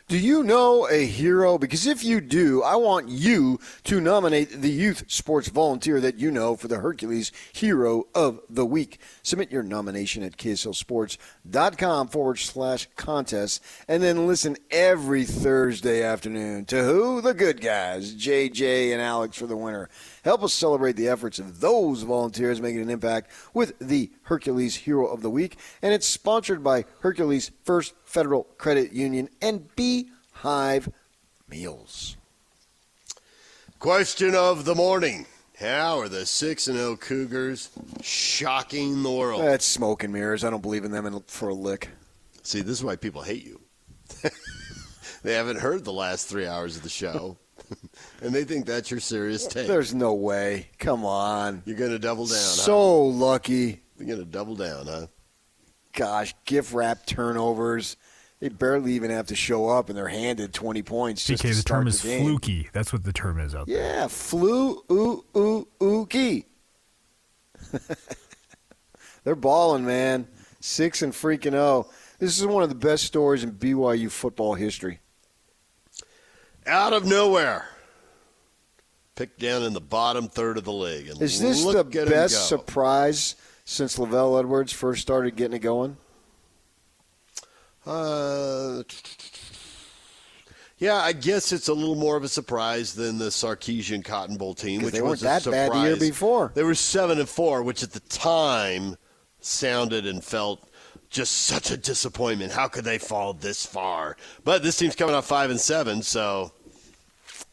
Do you know a hero? Because if you do, I want you to nominate the youth sports volunteer that you know for the Hercules Hero of the Week. Submit your nomination at kshillsports.com/contest and then listen every Thursday afternoon to who? The good guys, JJ and Alex for the winner. Help us celebrate the efforts of those volunteers making an impact with the Hercules Hero of the Week. And it's sponsored by Hercules First Federal Credit Union and Beehive Meals. Question of the morning. How are the 6-0 Cougars shocking the world? That's smoke and mirrors. I don't believe in them for a lick. See, this is why people hate you. They haven't heard the last 3 hours of the show, and they think that's your serious take. There's no way. Come on. You're going to double down, So lucky. You're going to double down, huh? Gosh, gift wrap turnovers. They barely even have to show up, and they're handed 20 points. Just BK, to the start term is game. fluky. That's what the term is out there. Yeah, fluky. They're balling, man. 6-0. This is one of the best stories in BYU football history. Out of nowhere. Picked down in the bottom third of the league. And Is this the best surprise since Lavelle Edwards first started getting it going? Yeah, I guess it's a little more of a surprise than the Sarkeesian Cotton Bowl team, which they was weren't that bad the year before. They were 7-4, which at the time sounded and felt just such a disappointment. How could they fall this far? But this team's coming off 5-7, so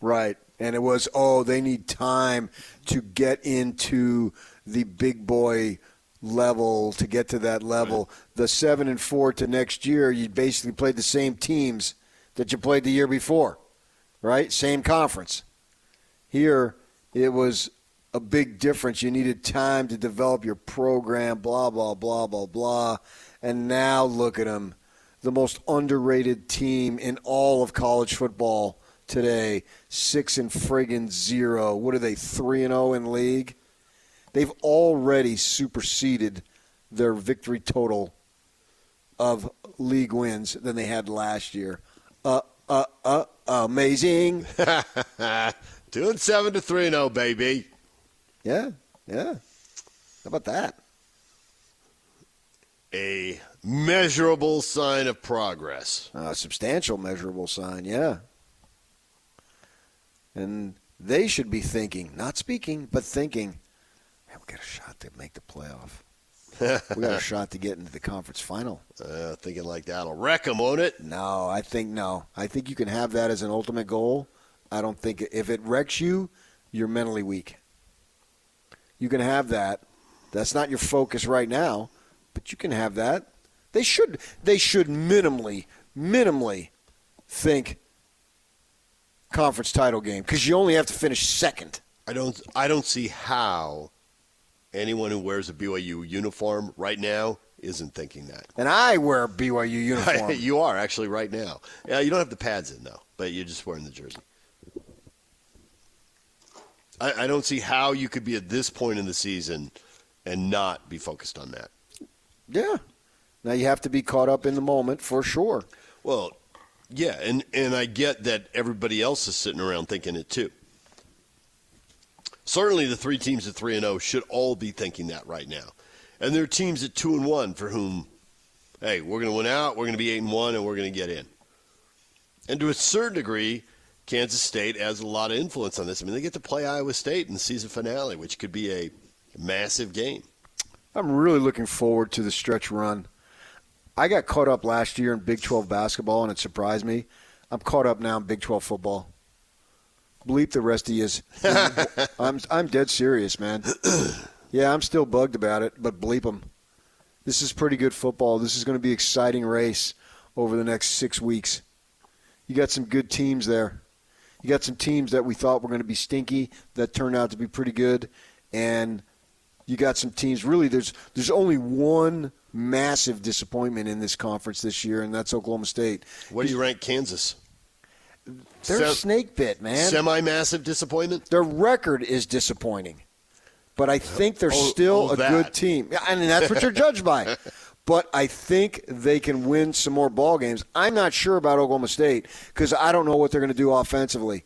right. And it was, they need time to get into the big boy level, to get to that level. Right. The 7-4 to next year, you basically played the same teams that you played the year before, right? Same conference. Here, it was a big difference. You needed time to develop your program, blah, blah, blah, blah, blah. And now look at them, the most underrated team in all of college football today, 6-0. What are they, 3-0 in league? They've already superseded their victory total of league wins than they had last year. Amazing. 2-7 to 3-0, baby. Yeah. How about that? A measurable sign of progress. A substantial measurable sign, yeah. And they should be thinking, not speaking, but thinking, man, we got a shot to make the playoff. We got a shot to get into the conference final. Thinking like that'll wreck them, won't it? No. I think you can have that as an ultimate goal. I don't think if it wrecks you, you're mentally weak. You can have that. That's not your focus right now, but you can have that. They should minimally think conference title game because you only have to finish second. I don't see how anyone who wears a BYU uniform right now isn't thinking that. And I wear a BYU uniform. You are actually right now. Yeah, you don't have the pads in though, but you're just wearing the jersey. I don't see how you could be at this point in the season and not be focused on that. Yeah. Now you have to be caught up in the moment for sure. Well, yeah, and I get that everybody else is sitting around thinking it too. Certainly the three teams at 3-0 should all be thinking that right now. And there are teams at 2-1 for whom, hey, we're going to win out, we're going to be 8-1, and we're going to get in. And to a certain degree, Kansas State has a lot of influence on this. I mean, they get to play Iowa State in the season finale, which could be a massive game. I'm really looking forward to the stretch run. I got caught up last year in Big 12 basketball, and it surprised me. I'm caught up now in Big 12 football. Bleep the rest of yous. I'm dead serious, man. Yeah, I'm still bugged about it, but bleep them. This is pretty good football. This is going to be an exciting race over the next 6 weeks. You got some good teams there. You got some teams that we thought were going to be stinky that turned out to be pretty good, and you got some teams. Really, there's only one massive disappointment in this conference this year, and that's Oklahoma State. Where do you rank Kansas? They're snake bit, man. Semi-massive disappointment? Their record is disappointing. But I think they're still a good team. And that's what you're judged by. but I think they can win some more ball games. I'm not sure about Oklahoma State because I don't know what they're going to do offensively.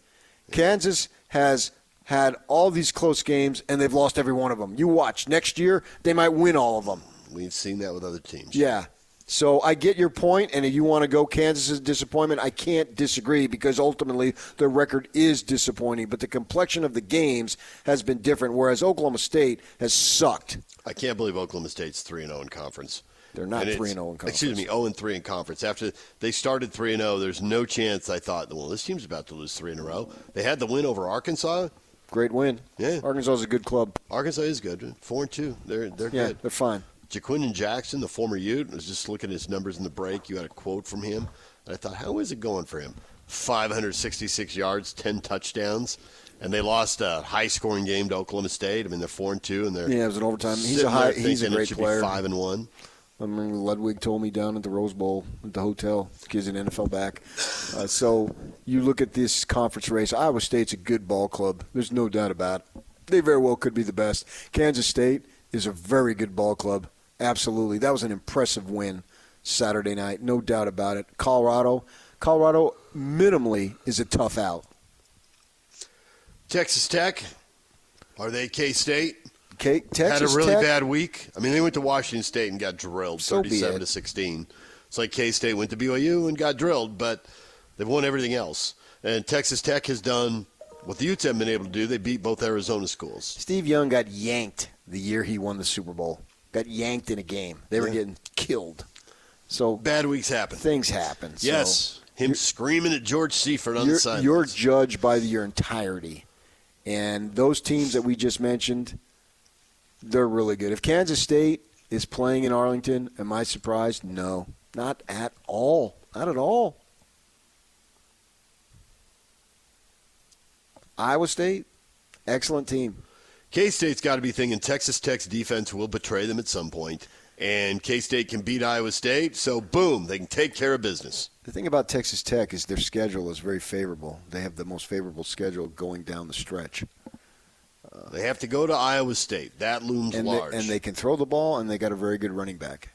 Kansas has had all these close games, and they've lost every one of them. You watch. Next year, they might win all of them. We've seen that with other teams. Yeah. So I get your point, and if you want to go Kansas' disappointment, I can't disagree because ultimately their record is disappointing. But the complexion of the games has been different, whereas Oklahoma State has sucked. I can't believe Oklahoma State's 3-0 in conference. They're not 3-0 in conference. Excuse me, 0-3 in conference. After they started 3-0, there's no chance I thought, well, this team's about to lose 3 in a row. They had the win over Arkansas. Great win. Yeah. Arkansas is a good club. Arkansas is good. 4-2. They're good. Yeah, they're fine. Jaquindon Jackson, the former Ute, was just looking at his numbers in the break. You had a quote from him. And I thought, how is it going for him? 566 yards, 10 touchdowns. And they lost a high-scoring game to Oklahoma State. I mean, they're 4-2, and they're it was an overtime. He's a great player. 5-1. I remember Ludwig told me down at the Rose Bowl at the hotel. Kid's an NFL back. So you look at this conference race. Iowa State's a good ball club. There's no doubt about it. They very well could be the best. Kansas State is a very good ball club. Absolutely. That was an impressive win Saturday night. No doubt about it. Colorado minimally is a tough out. Texas Tech, are they K-State? Texas had a really Tech, bad week. I mean, they went to Washington State and got drilled, So be 37-16. It's like K-State went to BYU and got drilled, but they've won everything else. And Texas Tech has done what the Utes haven't been able to do. They beat both Arizona schools. Steve Young got yanked the year he won the Super Bowl. Got yanked in a game. They were getting killed. So bad weeks happen. Things happen. So Yes. Him screaming at George Seifert on the sidelines. You're judged by your entirety. And those teams that we just mentioned, they're really good. If Kansas State is playing in Arlington, am I surprised? No, not at all. Not at all. Iowa State, excellent team. K-State's got to be thinking Texas Tech's defense will betray them at some point, and K-State can beat Iowa State, so boom, they can take care of business. The thing about Texas Tech is their schedule is very favorable. They have the most favorable schedule going down the stretch. They have to go to Iowa State. That looms large. And they can throw the ball, and they got a very good running back.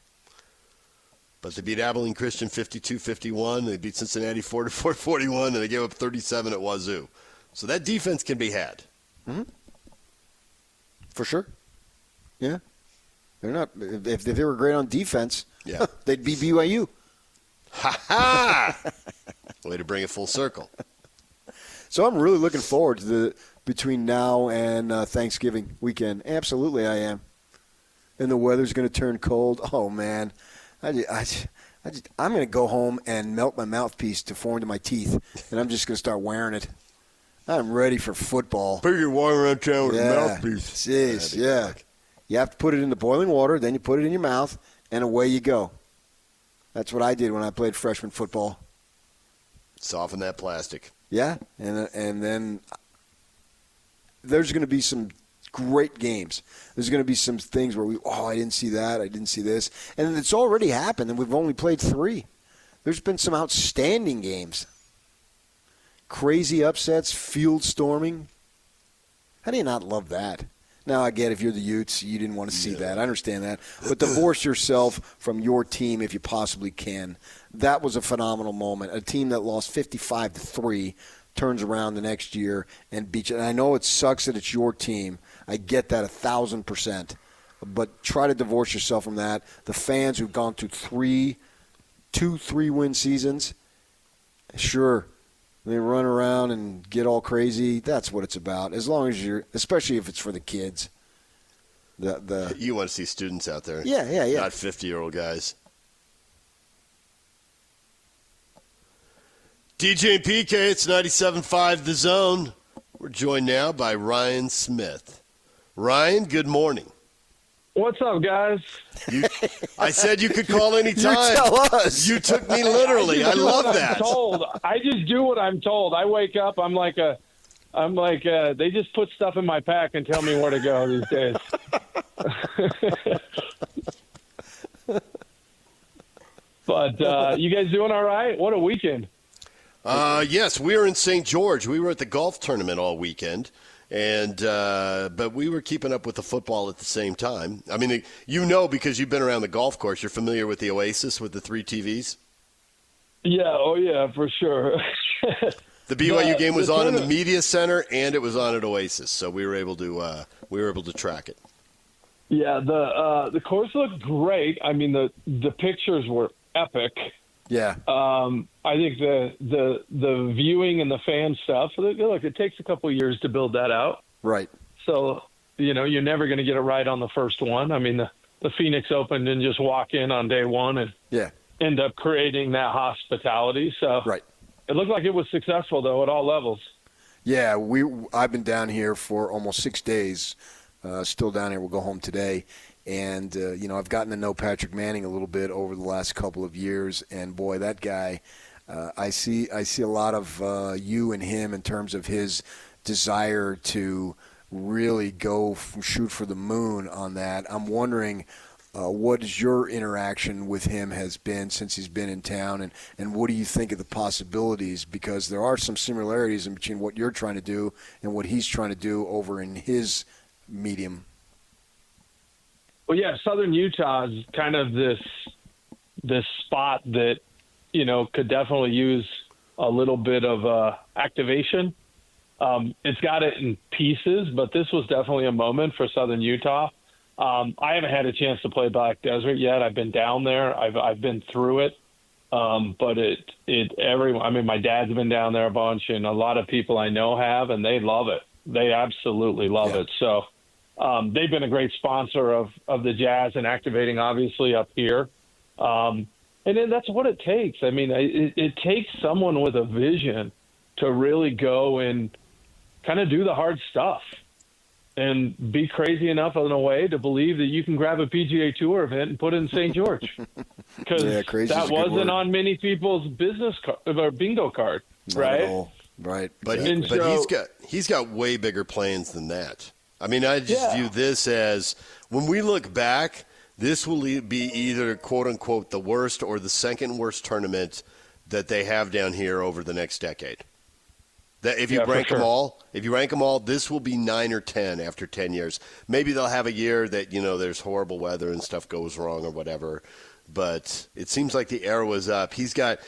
But they beat Abilene Christian 52-51. They beat Cincinnati 44-41, and they gave up 37 at Wazoo. So that defense can be had. Mm-hmm. For sure. Yeah. They're not. If they were great on defense, they'd be BYU. Ha-ha! Way to bring it full circle. So I'm really looking forward to between now and Thanksgiving weekend. Absolutely, I am. And the weather's going to turn cold. Oh, man. I'm going to go home and melt my mouthpiece to form to my teeth, and I'm just going to start wearing it. I'm ready for football. Figure walking around town with a mouthpiece. Jeez, yeah. You have to put it in the boiling water, then you put it in your mouth, and away you go. That's what I did when I played freshman football. Soften that plastic. Yeah, and then there's going to be some great games. There's going to be some things where I didn't see that, I didn't see this. And it's already happened, and we've only played 3. There's been some outstanding games. Crazy upsets, field storming. How do you not love that? Now, I get if you're the Utes, you didn't want to see that. I understand that. But divorce yourself from your team if you possibly can. That was a phenomenal moment. A team that lost 55-3 turns around the next year and beats you. And I know it sucks that it's your team. I get that 1,000%. But try to divorce yourself from that. The fans who've gone through 3-win seasons, sure, they run around and get all crazy. That's what it's about. As long as especially if it's for the kids. You want to see students out there. Yeah. Not 50-year-old guys. DJ and PK, it's 97.5 The Zone. We're joined now by Ryan Smith. Ryan, good morning. What's up, guys? I said you could call any time. You tell us. You took me literally. I love that. I just do what I'm told. I wake up. I'm like they just put stuff in my pack and tell me where to go these days. But you guys doing all right? What a weekend. Yes, we were in St. George. We were at the golf tournament all weekend. And but we were keeping up with the football at the same time. I mean, because you've been around the golf course, you're familiar with the Oasis with the 3 TVs? Yeah, oh yeah, for sure. The BYU game was on in the media center, and it was on at Oasis, so we were able to track it. Yeah, the course looked great. I mean, the pictures were epic. Yeah. I think the viewing and the fan stuff. Look, it takes a couple of years to build that out. Right. So you're never going to get it right on the first one. I mean, the Phoenix Open didn't just walk in on day one and end up creating that hospitality. So right. It looked like it was successful though at all levels. Yeah, I've been down here for almost 6 days. Still down here. We'll go home today. And, I've gotten to know Patrick Manning a little bit over the last couple of years. And, boy, that guy, I see a lot of you and him in terms of his desire to really shoot for the moon on that. I'm wondering what is your interaction with him has been since he's been in town, and what do you think of the possibilities? Because there are some similarities in between what you're trying to do and what he's trying to do over in his medium. Well, yeah, Southern Utah is kind of this spot that, could definitely use a little bit of activation. It's got it in pieces, but this was definitely a moment for Southern Utah. I haven't had a chance to play Black Desert yet. I've been down there. I've been through it. But my dad's been down there a bunch, and a lot of people I know have, and they love it. They absolutely love it. So they've been a great sponsor of the Jazz and activating, obviously, up here. And then that's what it takes. I mean, it takes someone with a vision to really go and kind of do the hard stuff and be crazy enough in a way to believe that you can grab a PGA Tour event and put it in St. George. Because that wasn't on many people's business or bingo card, right? Not at all. Right. But he's got way bigger plans than that. I mean, I just view this as, when we look back, this will be either, quote unquote, the worst or the second worst tournament that they have down here over the next decade. That if you rank them all, this will be 9 or 10 after 10 years. Maybe they'll have a year that, there's horrible weather and stuff goes wrong or whatever. But it seems like the era was up. He's got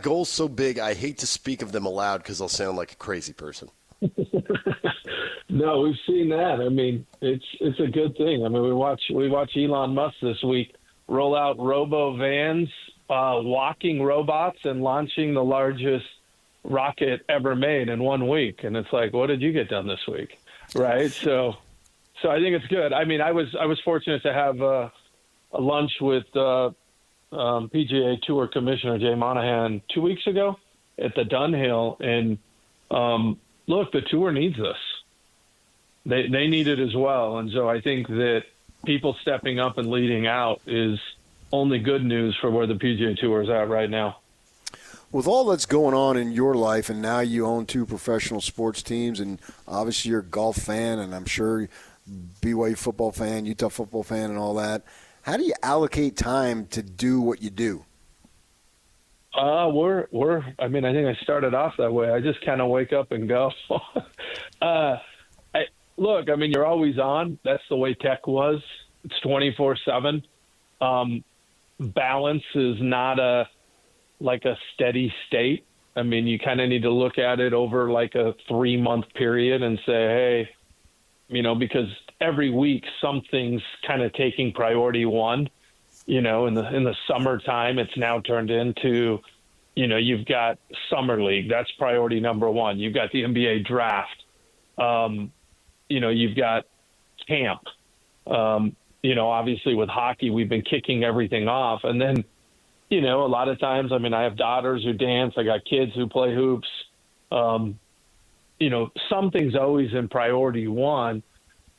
goals so big, I hate to speak of them aloud because I'll sound like a crazy person. No, we've seen that. I mean, it's a good thing. I mean, we watch Elon Musk this week roll out robo vans, walking robots, and launching the largest rocket ever made in 1 week. And it's like, what did you get done this week, right? So I think it's good. I mean, I was fortunate to have a lunch with PGA Tour Commissioner Jay Monahan 2 weeks ago at the Dunhill, and look, the tour needs this. They need it as well, and so I think that people stepping up and leading out is only good news for where the PGA Tour is at right now. With all that's going on in your life, and now you own 2 professional sports teams, and obviously you're a golf fan, and I'm sure BYU football fan, Utah football fan, and all that, how do you allocate time to do what you do? I mean, I think I started off that way. I just kind of wake up and go. Look, I mean, you're always on. That's the way tech was. It's 24/7. Balance is not a steady state. I mean, you kind of need to look at it over like a 3-month period and say, hey, because every week something's kind of taking priority one. In the summertime, it's now turned into, you've got summer league. That's priority number 1. You've got the NBA draft. You've got camp. Obviously with hockey, we've been kicking everything off. And then, a lot of times, I mean, I have daughters who dance. I got kids who play hoops. Something's always in priority 1.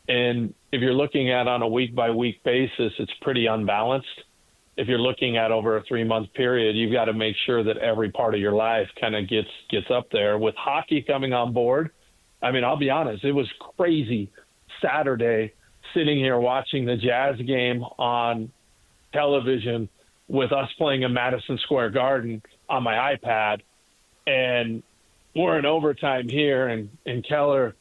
And if you're looking at on a week-by-week basis, it's pretty unbalanced. If you're looking at over a 3-month period, you've got to make sure that every part of your life kind of gets up there. With hockey coming on board, I mean, I'll be honest, it was crazy Saturday sitting here watching the Jazz game on television with us playing in Madison Square Garden on my iPad. And we're in overtime here, and Keller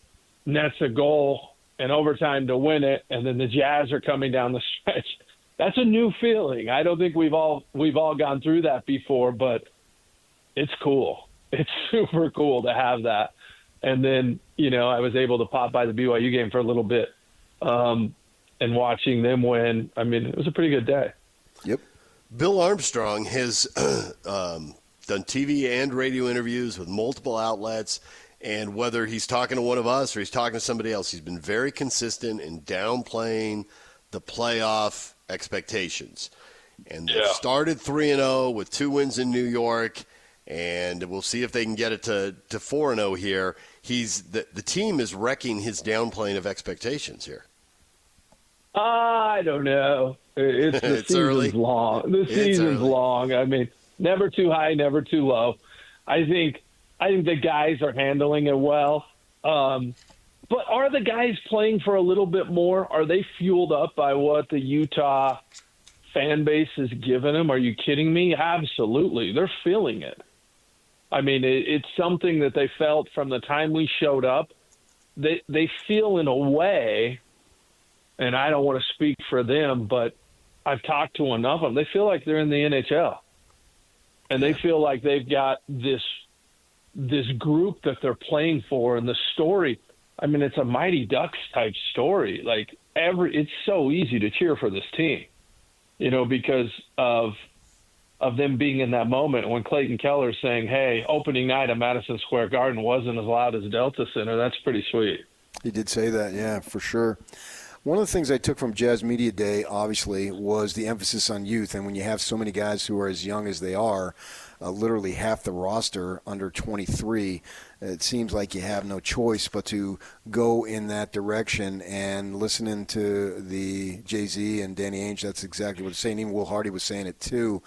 nets a goal in overtime to win it, and then the Jazz are coming down the stretch. That's a new feeling. I don't think we've all gone through that before, but it's cool. It's super cool to have that. And then, I was able to pop by the BYU game for a little bit, and watching them win. I mean, it was a pretty good day. Yep. Bill Armstrong has done TV and radio interviews with multiple outlets, and whether he's talking to one of us or he's talking to somebody else, he's been very consistent in downplaying the playoff expectations. And they've started 3-0 with 2 wins in New York, and we'll see if they can get it to 4-0 here. The team is wrecking his downplaying of expectations here. I don't know. The season's early. long. The season's long. I mean, never too high, never too low. I think the guys are handling it well. But are the guys playing for a little bit more? Are they fueled up by what the Utah fan base has given them? Are you kidding me? Absolutely. They're feeling it. I mean, it's something that they felt from the time we showed up. They feel in a way, and I don't want to speak for them, but I've talked to enough of them. They feel like they're in the NHL. And they feel like they've got this group that they're playing for, and the story. I mean, it's a Mighty Ducks type story. Like it's so easy to cheer for this team, because of them being in that moment when Clayton Keller's saying, "Hey, opening night at Madison Square Garden wasn't as loud as Delta Center." That's pretty sweet. He did say that, yeah, for sure. One of the things I took from Jazz Media Day, obviously, was the emphasis on youth. And when you have so many guys who are as young as they are, literally half the roster under 23, it seems like you have no choice but to go in that direction. And listening to the Jay-Z and Danny Ainge, that's exactly what they're saying. Even Will Hardy was saying it too.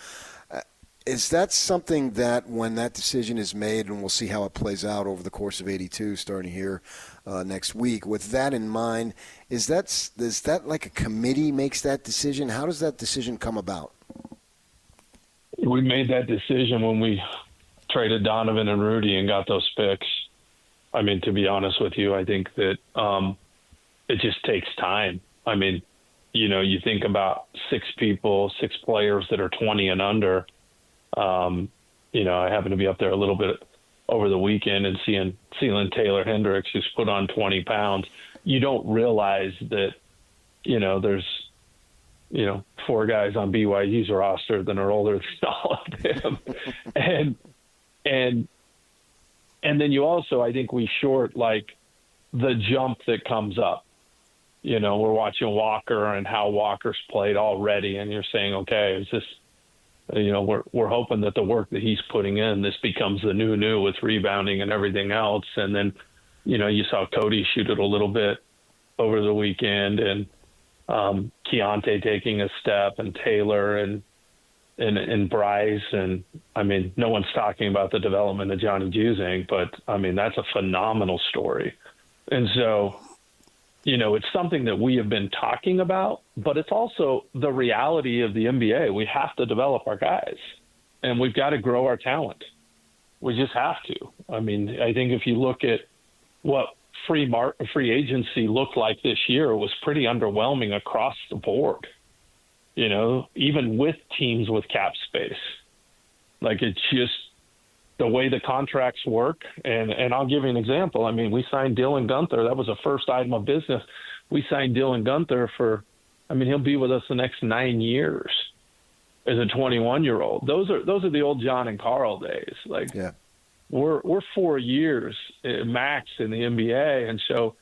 Is that something that when that decision is made, and we'll see how it plays out over the course of 82, starting here next week, with that in mind, is that like a committee makes that decision? How does that decision come about? We made that decision when we traded Donovan and Rudy and got those picks. I mean, to be honest with you, I think that it just takes time. I mean, you think about 6 players that are 20 and under. I happened to be up there a little bit over the weekend and seeing Taylor Hendricks, who's put on 20 pounds. You don't realize that, there's, 4 guys on BYU's roster that are older than all of them. and then you also, I think we short like the jump that comes up. We're watching Walker and how Walker's played already, and you're saying, okay, is this, we're hoping that the work that he's putting in, this becomes the new with rebounding and everything else. And then, you saw Cody shoot it a little bit over the weekend, and Keontae taking a step, and Taylor and Bryce. And I mean, no one's talking about the development of Johnny Juzang, but I mean, that's a phenomenal story. And so, it's something that we have been talking about, but it's also the reality of the NBA. We have to develop our guys, and we've got to grow our talent. We just have to. I mean, I think if you look at what free agency looked like this year, it was pretty underwhelming across the board, even with teams with cap space. Like, it's just the way the contracts work. And I'll give you an example. I mean, we signed Dylan Gunther. That was the first item of business. We signed Dylan Gunther he'll be with us the next 9 years as a 21-year-old. Those are the old John and Carl days. Like, yeah. We're 4 years max in the NBA. And so,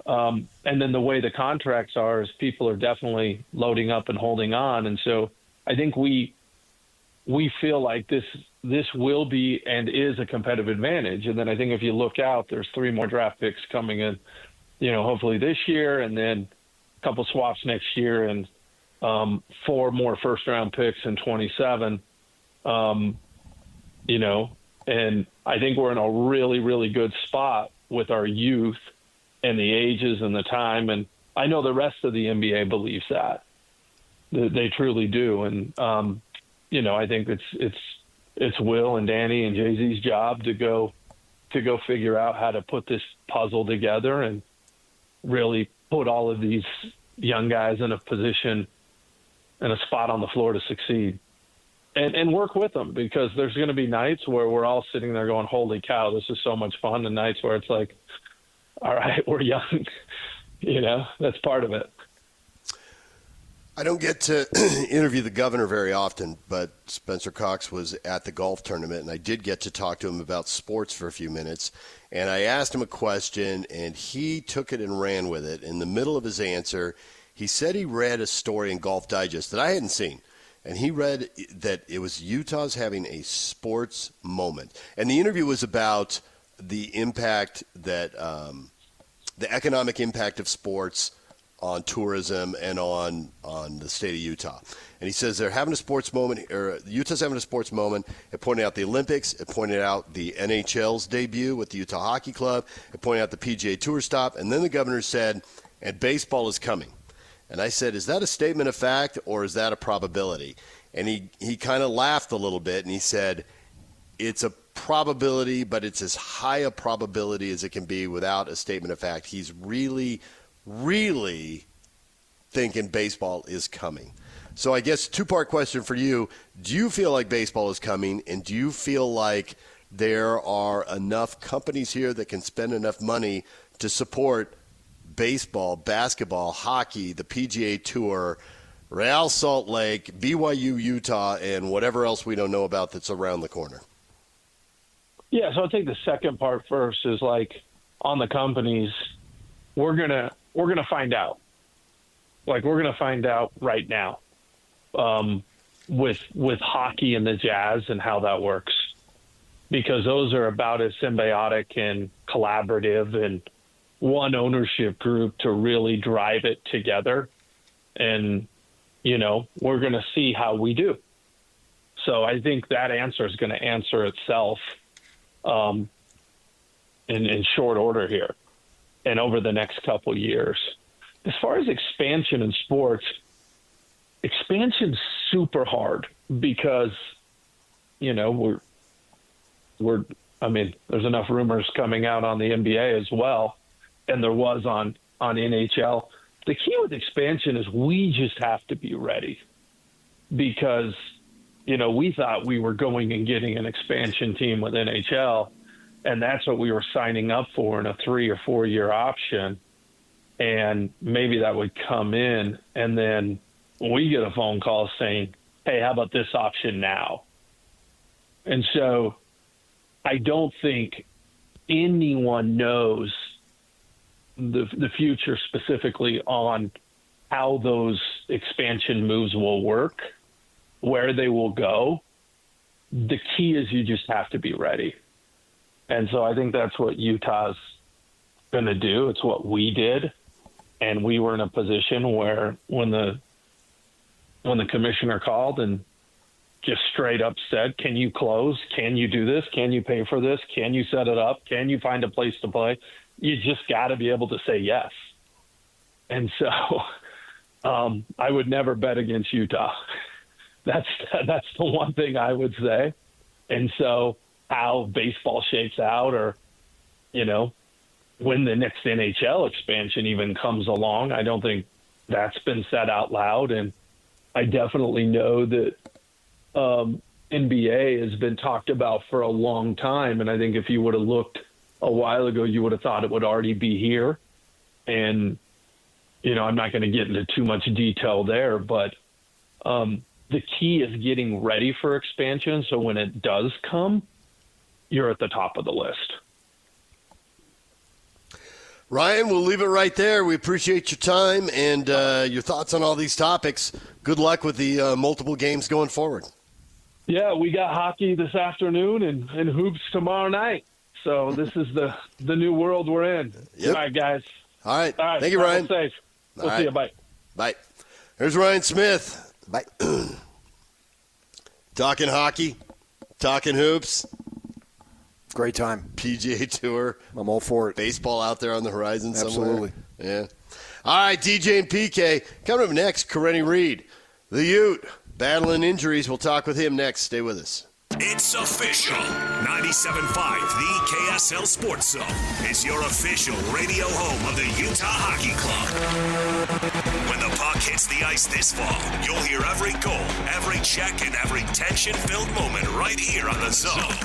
and then the way the contracts are is people are definitely loading up and holding on. And so I think we feel like this will be and is a competitive advantage. And then I think if you look out, there's 3 more draft picks coming in, hopefully this year, and then a couple swaps next year, and 4 more first-round picks in 27. And I think we're in a really, really good spot with our youth and the ages and the time. And I know the rest of the NBA believes that. They truly do. And, I think it's Will and Danny and Jay-Z's job to go figure out how to put this puzzle together. And really put all of these young guys in a position and a spot on the floor to succeed. And work with them, because there's going to be nights where we're all sitting there going, holy cow, this is so much fun, and nights where it's like, all right, we're young. That's part of it. I don't get to interview the governor very often, but Spencer Cox was at the golf tournament, and I did get to talk to him about sports for a few minutes. And I asked him a question, and he took it and ran with it. In the middle of his answer, he said he read a story in Golf Digest that I hadn't seen. And he read that it was Utah's having a sports moment. And the interview was about the impact that the economic impact of sports on tourism and on the state of Utah. And he says they're having a sports moment, or Utah's having a sports moment. It pointed out the Olympics. It pointed out the NHL's debut with the Utah Hockey Club. It pointed out the PGA Tour stop. And then the governor said, and baseball is coming. And I said, is that a statement of fact or is that a probability? And he kind of laughed a little bit, and he said, it's a probability, but it's as high a probability as it can be without a statement of fact. He's really, really thinking baseball is coming. So I guess two-part question for you. Do you feel like baseball is coming, and do you feel like there are enough companies here that can spend enough money to support baseball, basketball, hockey, the PGA Tour, Real Salt Lake, BYU, Utah, and whatever else we don't know about that's around the corner? Yeah, so I'll take the second part first. Is like, on the companies, we're gonna find out. Like, we're gonna find out right now, with hockey and the Jazz and how that works, because those are about as symbiotic and collaborative and one ownership group to really drive it together. And, we're going to see how we do. So I think that answer is going to answer itself in short order here and over the next couple years. As far as expansion in sports, expansion's super hard because, there's enough rumors coming out on the NBA as well, and there was on NHL. The key with expansion is we just have to be ready, because, we thought we were going and getting an expansion team with NHL, and that's what we were signing up for in a 3 or 4 year option. And maybe that would come in, and then we get a phone call saying, hey, how about this option now? And so I don't think anyone knows the future specifically on how those expansion moves will work, where they will go. The key is you just have to be ready. And so I think that's what Utah's going to do. It's what we did. And we were in a position where when the commissioner called and just straight up said, can you close? Can you do this? Can you pay for this? Can you set it up? Can you find a place to play? You just got to be able to say yes. And so I would never bet against Utah. That's the one thing I would say. And so how baseball shakes out, or, when the next NHL expansion even comes along, I don't think that's been said out loud. And I definitely know that NBA has been talked about for a long time. And I think if you would have looked a while ago, you would have thought it would already be here. And, I'm not going to get into too much detail there, but the key is getting ready for expansion. So when it does come, you're at the top of the list. Ryan, we'll leave it right there. We appreciate your time and your thoughts on all these topics. Good luck with the multiple games going forward. Yeah, we got hockey this afternoon and hoops tomorrow night. So this is the new world we're in. Yep. All right, guys. All right. All right. Thank you, Ryan. Safe. We'll see you. Bye. Bye. There's Ryan Smith. Bye. Talking hockey, talking hoops. Great time. PGA Tour. I'm all for it. Baseball out there on the horizon somewhere. Absolutely. Yeah. All right, DJ and PK. Coming up next, Karene Reid, the Ute, battling injuries. We'll talk with him next. Stay with us. It's official. 97.5, the KSL Sports Zone is your official radio home of the Utah Hockey Club. When the puck hits the ice this fall, you'll hear every goal, every check, and every tension-filled moment right here on the Zone.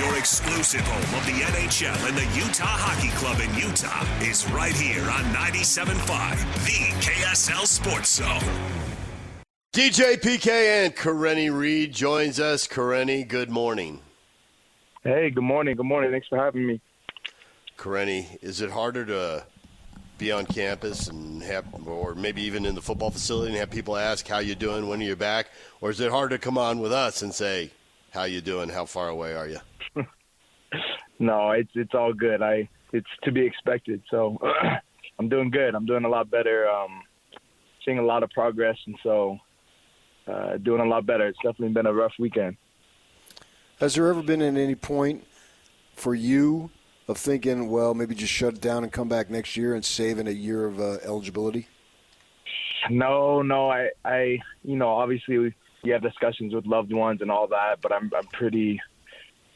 Your exclusive home of the NHL and the Utah Hockey Club in Utah is right here on 97.5, the KSL Sports Zone. DJ PK and Karene Reid joins us. Karene, good morning. Hey, good morning. Good morning. Thanks for having me. Karene, is it harder to be on campus and have, or maybe even in the football facility and have people ask how you doing, when are you back? Or is it hard to come on with us and say, how you doing, how far away are you? No, it's all good. It's to be expected. So I'm doing good. I'm doing a lot better. Seeing a lot of progress, and so doing a lot better. It's definitely been a rough weekend. Has there ever been at any point for you of thinking, well, maybe just shut it down and come back next year and saving a year of eligibility? No. I obviously we have discussions with loved ones and all that, but I'm pretty.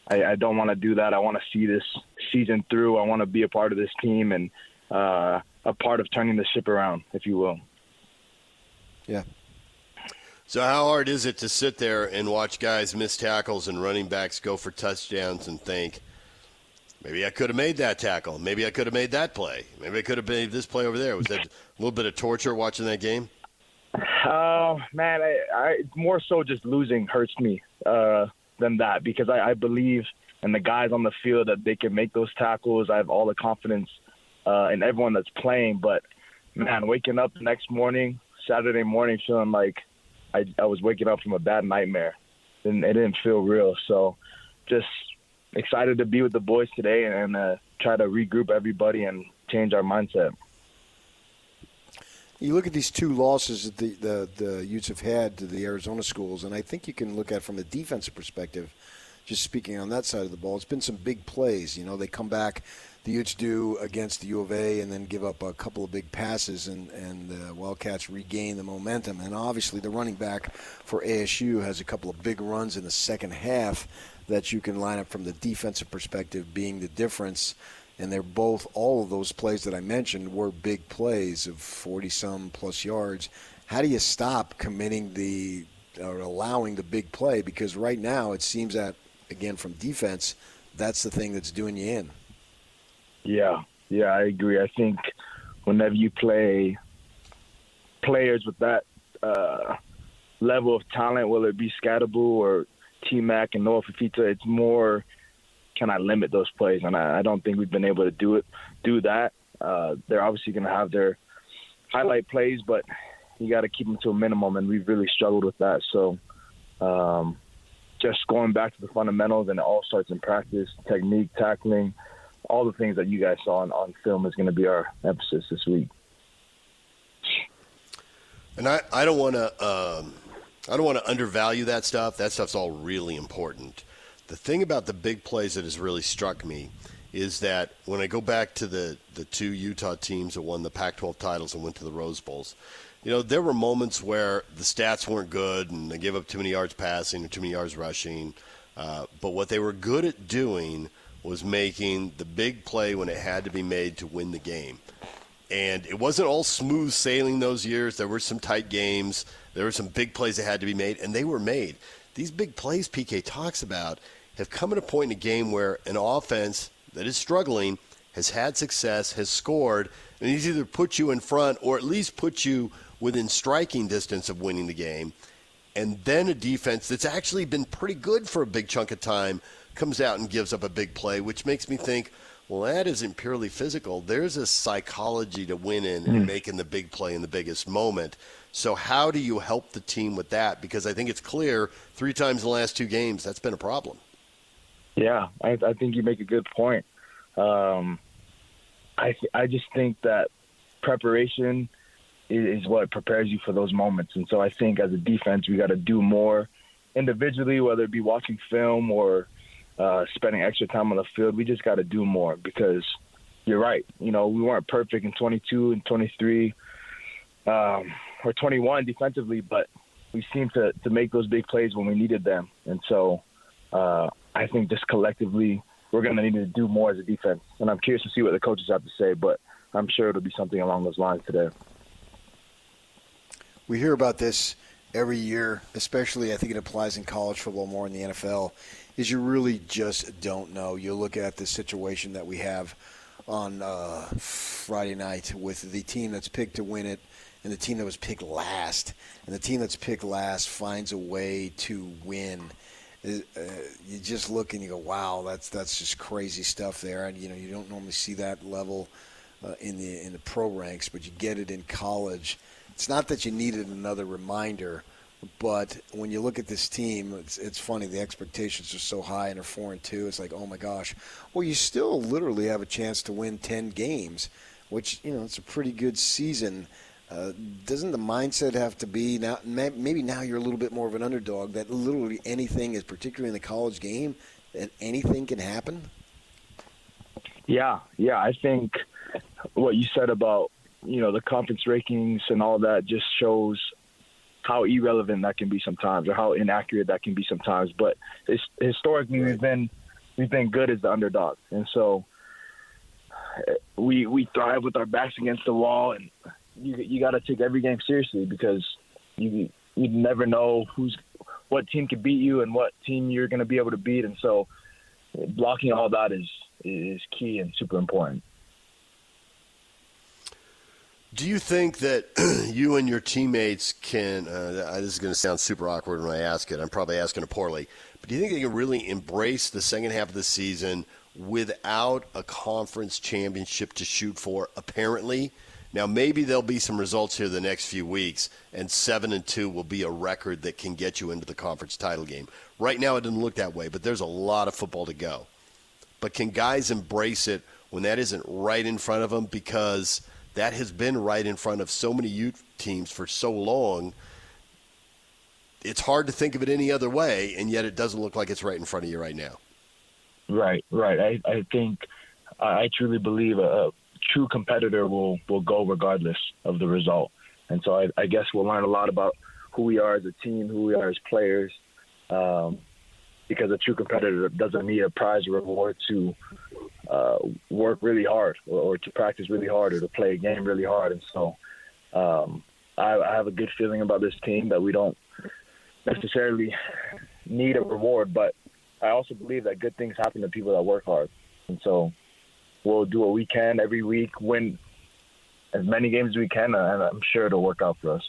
I don't want to do that. I want to see this season through. I want to be a part of this team and a part of turning the ship around, if you will. Yeah. So how hard is it to sit there and watch guys miss tackles and running backs go for touchdowns and think, maybe I could have made that tackle. Maybe I could have made that play. Maybe I could have made this play over there. Was that a little bit of torture watching that game? Man, I more so just losing hurts me than that, because I believe in the guys on the field that they can make those tackles. I have all the confidence in everyone that's playing. But, man, waking up the next morning, Saturday morning, feeling like I was waking up from a bad nightmare, and it didn't feel real. So just excited to be with the boys today and try to regroup everybody and change our mindset. You look at these two losses that the Utes have had to the Arizona schools, and I think you can look at it from a defensive perspective, just speaking on that side of the ball. It's been some big plays. You know, they come back, the Utes do against the U of A, and then give up a couple of big passes, and the Wildcats regain the momentum. And obviously the running back for ASU has a couple of big runs in the second half that you can line up from the defensive perspective being the difference. And they're both, all of those plays that I mentioned were big plays of 40-some plus yards. How do you stop committing or allowing the big play? Because right now it seems that, again, from defense, that's the thing that's doing you in. Yeah, I agree. I think whenever you play players with that level of talent, whether it be Scatterbull or T-Mac and Noah Fafita, it's more, can I limit those plays? And I don't think we've been able to do that. They're obviously going to have their highlight plays, but you got to keep them to a minimum, and we've really struggled with that. So just going back to the fundamentals, and it all starts in practice, technique, tackling, all the things that you guys saw on film is going to be our emphasis this week. And I don't want to undervalue that stuff. That stuff's all really important. The thing about the big plays that has really struck me is that when I go back to the two Utah teams that won the Pac-12 titles and went to the Rose Bowls, you know, there were moments where the stats weren't good and they gave up too many yards passing or too many yards rushing. But what they were good at doing was making the big play when it had to be made to win the game. And it wasn't all smooth sailing those years. There were some tight games. There were some big plays that had to be made, and they were made. These big plays PK talks about have come at a point in a game where an offense that is struggling has had success, has scored, and he's either put you in front or at least put you within striking distance of winning the game. And then a defense that's actually been pretty good for a big chunk of time comes out and gives up a big play, which makes me think, well, that isn't purely physical. There's a psychology to win in and making the big play in the biggest moment. So how do you help the team with that? Because I think it's clear 3 times in the last 2 games that's been a problem. Yeah, I think you make a good point. I just think that preparation is what prepares you for those moments. And so I think as a defense, we got to do more individually, whether it be watching film or spending extra time on the field. We just got to do more, because you're right. You know, we weren't perfect in 22 and 23 or 21 defensively, but we seemed to make those big plays when we needed them. And so I think just collectively we're going to need to do more as a defense. And I'm curious to see what the coaches have to say, but I'm sure it'll be something along those lines today. We hear about this every year, especially I think it applies in college football more in the NFL, is you really just don't know. You look at the situation that we have on Friday night with the team that's picked to win it and the team that was picked last. And the team that's picked last finds a way to win. You just look and you go, wow, that's just crazy stuff there. And, you don't normally see that level in the pro ranks, but you get it in college. It's not that you needed another reminder, but when you look at this team, it's funny. The expectations are so high, and they're 4-2. It's like, oh my gosh. Well, you still literally have a chance to win 10 games, which it's a pretty good season. Doesn't the mindset have to be now? Maybe now you're a little bit more of an underdog. That literally anything is, particularly in the college game, that anything can happen. Yeah. I think what you said about the conference rankings and all that just shows how irrelevant that can be sometimes, or how inaccurate that can be sometimes. But historically, right. we've been good as the underdog, and so we thrive with our backs against the wall. And you got to take every game seriously, because you never know what team can beat you and what team you're going to be able to beat. And so blocking all that is key and super important. Do you think that you and your teammates can this is going to sound super awkward when I ask it. I'm probably asking it poorly. But do you think they can really embrace the second half of the season without a conference championship to shoot for, apparently? Now, maybe there'll be some results here the next few weeks, and 7-2 will be a record that can get you into the conference title game. Right now it doesn't look that way, but there's a lot of football to go. But can guys embrace it when that isn't right in front of them? Because that has been right in front of so many youth teams for so long. It's hard to think of it any other way, and yet it doesn't look like it's right in front of you right now. Right. I think I truly believe a true competitor will go regardless of the result. And so I guess we'll learn a lot about who we are as a team, who we are as players, because a true competitor doesn't need a prize or reward to work really hard or to practice really hard or to play a game really hard. And so I have a good feeling about this team, that we don't necessarily need a reward, but I also believe that good things happen to people that work hard. And so we'll do what we can every week, win as many games as we can, and I'm sure it'll work out for us.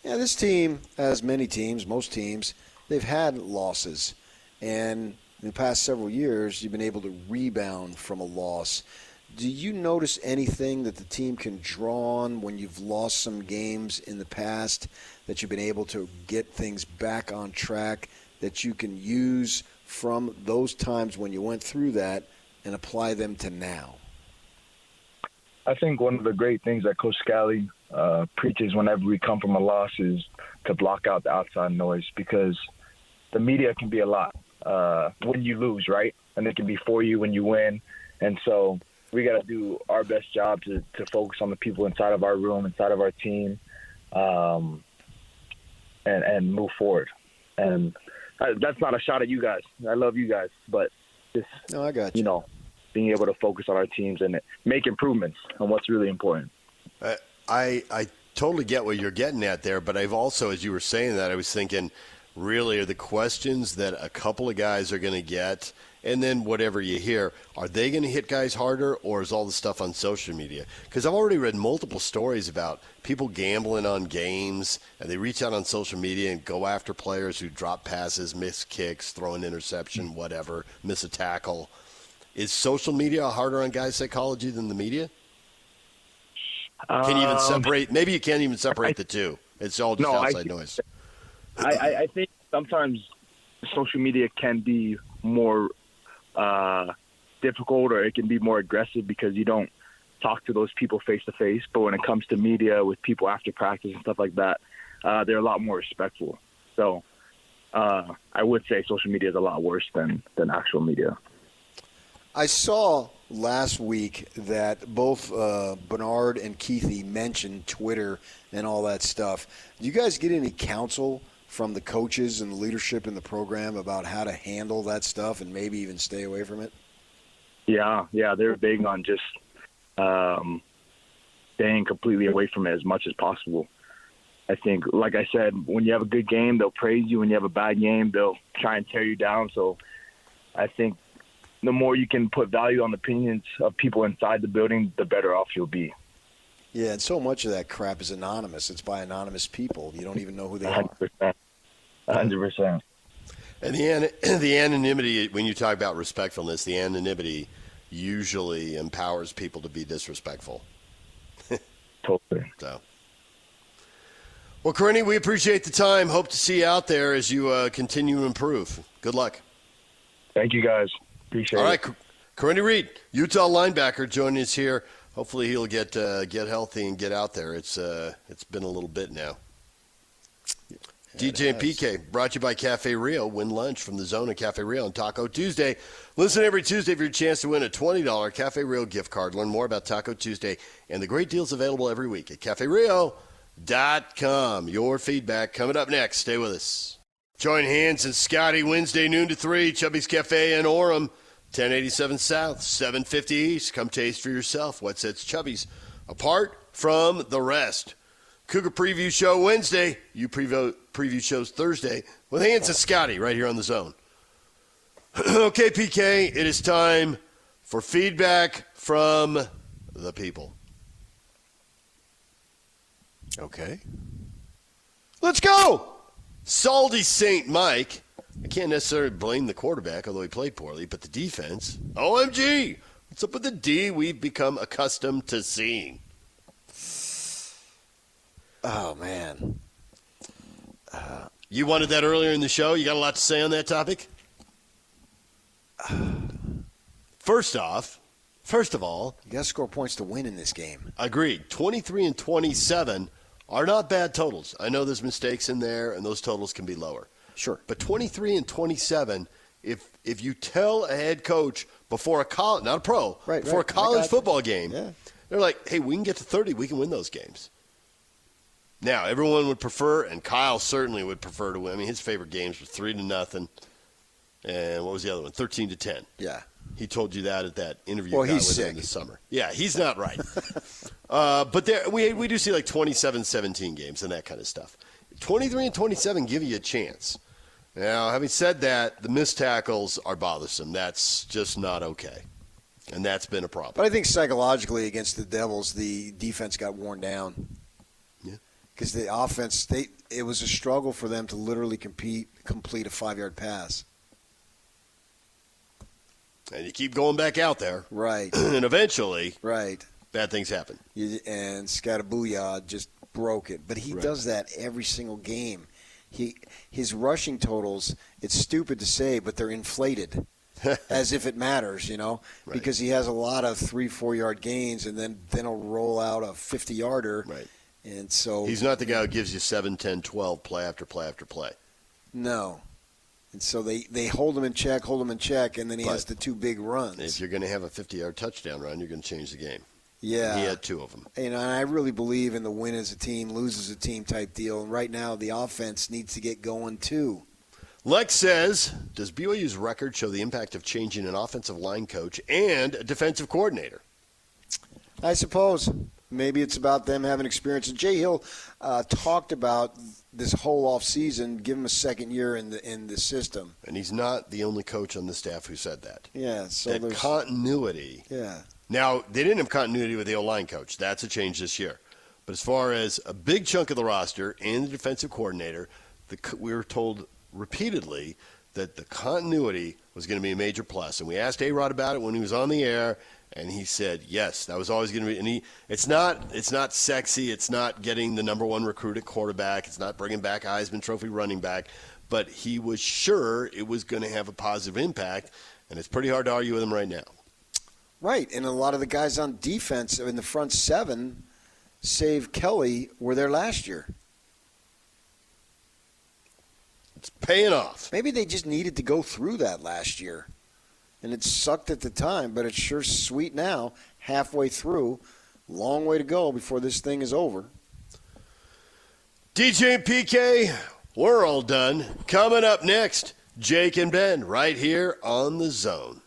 Yeah, this team, as many teams, most teams, they've had losses. And in the past several years, you've been able to rebound from a loss. Do you notice anything that the team can draw on when you've lost some games in the past, that you've been able to get things back on track, that you can use from those times when you went through that and apply them to now? I think one of the great things that Coach Scally preaches whenever we come from a loss is to block out the outside noise, because the media can be a lot when you lose, right? And it can be for you when you win. And so we got to do our best job to focus on the people inside of our room, inside of our team, and move forward. And that's not a shot at you guys. I love you guys, but just, no, I got you. Being able to focus on our teams and make improvements on what's really important. I totally get what you're getting at there, but I've also, as you were saying that, I was thinking, really, are the questions that a couple of guys are going to get, and then whatever you hear, are they going to hit guys harder, or is all the stuff on social media? Because I've already read multiple stories about people gambling on games, and they reach out on social media and go after players who drop passes, miss kicks, throw an interception, whatever, miss a tackle. Is social media harder on guys' psychology than the media? Can you even separate? Maybe you can't even separate the two. It's all just outside noise. I think sometimes social media can be more difficult, or it can be more aggressive because you don't talk to those people face to face. But when it comes to media with people after practice and stuff like that, they're a lot more respectful. So I would say social media is a lot worse than actual media. I saw last week that both Bernard and Keithy mentioned Twitter and all that stuff. Do you guys get any counsel from the coaches and the leadership in the program about how to handle that stuff and maybe even stay away from it? Yeah, they're big on just staying completely away from it as much as possible. I think, like I said, when you have a good game, they'll praise you. When you have a bad game, they'll try and tear you down. So I think the more you can put value on the opinions of people inside the building, the better off you'll be. Yeah, and so much of that crap is anonymous. It's by anonymous people. You don't even know who they are. 100%. 100%. And the anonymity, when you talk about respectfulness, the anonymity usually empowers people to be disrespectful. Totally. So. Well, Karene, we appreciate the time. Hope to see you out there as you continue to improve. Good luck. Thank you, guys. Appreciate it. All right, Karene Reid, Utah linebacker, joining us here. Hopefully he'll get healthy and get out there. It's been a little bit now. DJ and PK, brought to you by Cafe Rio. Win lunch from the Zone at Cafe Rio on Taco Tuesday. Listen every Tuesday for your chance to win a $20 Cafe Rio gift card. Learn more about Taco Tuesday and the great deals available every week at CafeRio.com. Your feedback coming up next. Stay with us. Join Hans and Scotty Wednesday noon to 3, Chubby's Cafe in Orem, 1087 South, 750 East. Come taste for yourself what sets Chubby's apart from the rest. Cougar Preview Show Wednesday. You preview shows Thursday with Hans and Scotty right here on the Zone. Okay, PK, it is time for feedback from the people. Okay. Let's go! Salty St. Mike. I can't necessarily blame the quarterback, although he played poorly, but the defense. OMG! What's up with the D we've become accustomed to seeing? Oh, man. You wanted that earlier in the show? You got a lot to say on that topic? First of all, You got to score points to win in this game. agreed. 23 and 27 are not bad totals. I know there's mistakes in there, and those totals can be lower. Sure. But 23 and 27, if you tell a head coach before a college, not a pro, Right, before right. a college I got you. football game, Yeah. they're like, hey, we can get to 30. We can win those games. Now, everyone would prefer, and Kyle certainly would prefer to win. I mean, his favorite games were 3-0, and what was the other one? 13-10. Yeah. He told you that at that interview Well, you got he's with him sick. this summer. Yeah, he's not right. But we do see like 27-17 games and that kind of stuff. 23 and 27 give you a chance. Now, having said that, the missed tackles are bothersome. That's just not okay. And that's been a problem. But I think psychologically against the Devils, the defense got worn down. Yeah. Because the offense, it was a struggle for them to literally complete a 5-yard pass. And you keep going back out there. Right. And eventually, Right. bad things happen. And Scattabooyah just broke it. But he Right. does that every single game. His rushing totals, it's stupid to say, but they're inflated. As if it matters, Right. because he has a lot of 3-4 yard gains, and then he'll roll out a 50-yarder. Right. And so He's not the guy who gives you 7, 10, 12 play after play after play. no. And so they hold him in check, and then he But has the two big runs. If you're going to have a 50-yard touchdown run, you're going to change the game. Yeah. He had 2 of them. And I really believe in the win as a team, lose as a team type deal. And right now, the offense needs to get going too. Lex says, does BYU's record show the impact of changing an offensive line coach and a defensive coordinator? I suppose maybe it's about them having experience. And Jay Hill talked about this whole offseason, give him a second year in the system. And he's not the only coach on the staff who said that. Yeah, so That there's continuity. yeah. Now, they didn't have continuity with the O-line coach. That's a change this year. But as far as a big chunk of the roster and the defensive coordinator, we were told repeatedly that the continuity was going to be a major plus. And we asked A-Rod about it when he was on the air, and he said, yes, that was always going to be. And it's not sexy. It's not getting the number one recruit at quarterback. It's not bringing back Heisman Trophy running back. But he was sure it was going to have a positive impact, and it's pretty hard to argue with him right now. Right, and a lot of the guys on defense in the front seven, save Kelly, were there last year. It's paying off. Maybe they just needed to go through that last year. And it sucked at the time, but it's sure sweet now, halfway through. Long way to go before this thing is over. DJ and PK, We're all done. Coming up next, Jake and Ben right here on The Zone.